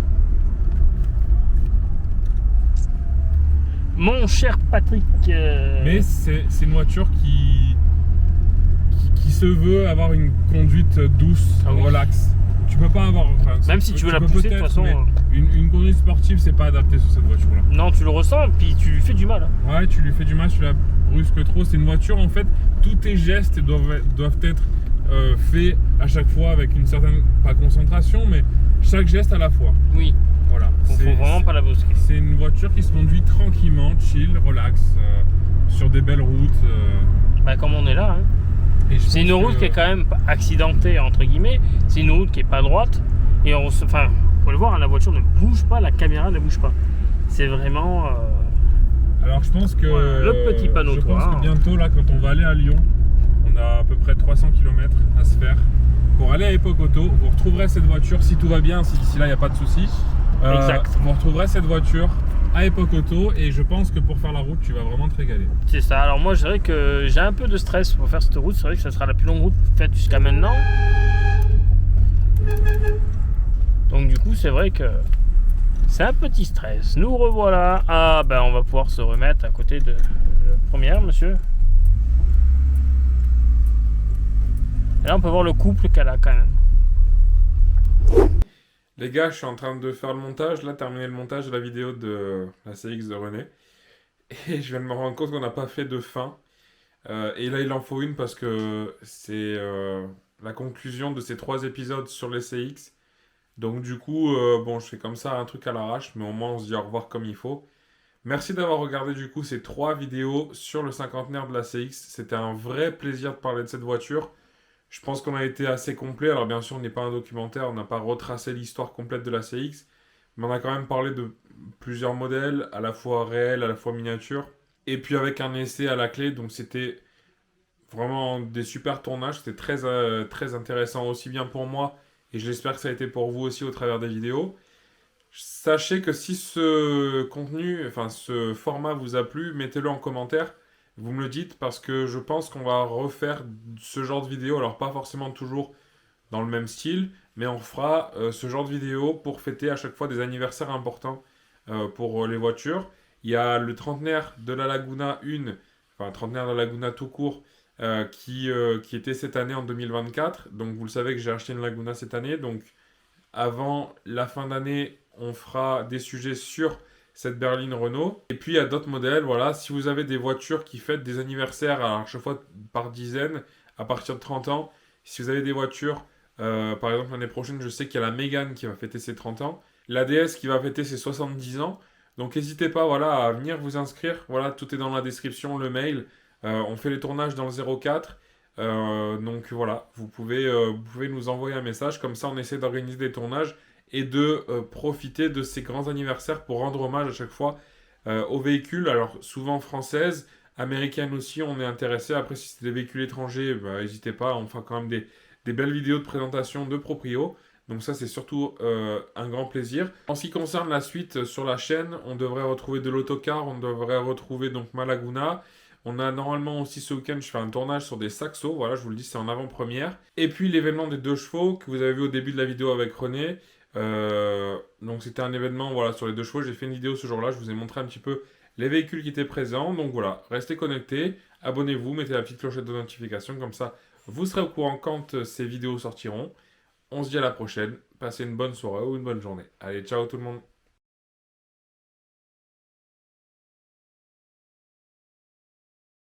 Mon cher Patrick. Mais c'est une voiture qui se veut avoir une conduite douce, relax. Tu peux pas avoir. Enfin, même si tu veux la pousser, de toute façon. Une conduite sportive, c'est pas adapté sur cette voiture-là. Non, tu le ressens, puis tu lui fais du mal. Hein. Ouais, tu lui fais du mal, tu la brusques trop. C'est une voiture, en fait, tous tes gestes doivent être faits à chaque fois avec une certaine, pas concentration, mais chaque geste à la fois. Oui. Voilà. Faut vraiment pas la brusquer. C'est une voiture qui se conduit tranquillement, chill, relax, sur des belles routes. Bah, comme on est là. Hein. C'est une route qui est quand même accidentée, entre guillemets. C'est une route qui est pas droite. Et enfin, faut le voir, hein, la voiture ne bouge pas, la caméra ne bouge pas. C'est vraiment. Alors je pense que. Voilà, le petit panneau. Je pense que bientôt, là, quand on va aller à Lyon, on a à peu près 300 km à se faire. Pour aller à Epoch Auto, vous retrouverez cette voiture, si tout va bien, si d'ici là il n'y a pas de soucis. Exact. Vous retrouverez cette voiture à Epoch Auto et je pense que pour faire la route, tu vas vraiment te régaler. C'est ça. Alors moi, je dirais que j'ai un peu de stress pour faire cette route. C'est vrai que ça sera la plus longue route faite jusqu'à maintenant. Donc du coup, c'est vrai que c'est un petit stress. Nous revoilà. Ah ben, on va pouvoir se remettre à côté de la première, monsieur. Et là, on peut voir le couple qu'elle a quand même. Les gars, je suis en train de faire le montage, là, terminer le montage de la vidéo de la CX de René. Et je viens de me rendre compte qu'on n'a pas fait de fin. Et là, il en faut une parce que c'est la conclusion de ces 3 épisodes sur les CX. Donc du coup, bon, je fais comme ça un truc à l'arrache, mais au moins on se dit au revoir comme il faut. Merci d'avoir regardé du coup ces 3 vidéos sur le cinquantenaire de la CX. C'était un vrai plaisir de parler de cette voiture. Je pense qu'on a été assez complet. Alors bien sûr, on n'est pas un documentaire, on n'a pas retracé l'histoire complète de la CX, mais on a quand même parlé de plusieurs modèles, à la fois réels, à la fois miniatures, et puis avec un essai à la clé. Donc c'était vraiment des super tournages, c'était très intéressant aussi bien pour moi, et je l'espère que ça a été pour vous aussi au travers des vidéos. Sachez que si ce contenu, enfin ce format vous a plu, mettez-le en commentaire. Vous me le dites parce que je pense qu'on va refaire ce genre de vidéo. Alors pas forcément toujours dans le même style, mais on fera ce genre de vidéo pour fêter à chaque fois des anniversaires importants pour les voitures. Il y a le trentenaire de la Laguna 1, enfin trentenaire de la Laguna tout court, qui était cette année en 2024. Donc vous le savez que j'ai acheté une Laguna cette année. Donc avant la fin d'année, on fera des sujets sur cette berline Renault. Et puis il y a d'autres modèles, voilà. Si vous avez des voitures qui fêtent des anniversaires à chaque fois par dizaines, à partir de 30 ans, si vous avez des voitures, par exemple l'année prochaine, je sais qu'il y a la Mégane qui va fêter ses 30 ans, la DS qui va fêter ses 70 ans. Donc n'hésitez pas, voilà, à venir vous inscrire. Voilà, tout est dans la description, le mail. On fait les tournages dans le 04. Donc voilà, vous pouvez nous envoyer un message. Comme ça, on essaie d'organiser des tournages et de profiter de ces grands anniversaires pour rendre hommage à chaque fois aux véhicules, alors souvent françaises, américaines aussi, on est intéressé. Après, si c'est des véhicules étrangers, bah, n'hésitez pas, on fera quand même des belles vidéos de présentation de proprio. Donc ça, c'est surtout un grand plaisir. En ce qui concerne la suite sur la chaîne, on devrait retrouver de l'autocar, on devrait retrouver donc Malaguna. On a normalement aussi ce week-end, je fais un tournage sur des saxos, voilà, je vous le dis, c'est en avant-première. Et puis l'événement des 2 chevaux que vous avez vu au début de la vidéo avec René. Donc c'était un événement, voilà, sur les 2 chevaux. J'ai fait une vidéo ce jour-là, je vous ai montré un petit peu les véhicules qui étaient présents. Donc voilà, restez connectés, abonnez-vous, mettez la petite clochette de notification, comme ça vous serez au courant quand ces vidéos sortiront. On se dit à la prochaine, passez une bonne soirée ou une bonne journée. Allez, ciao tout le monde!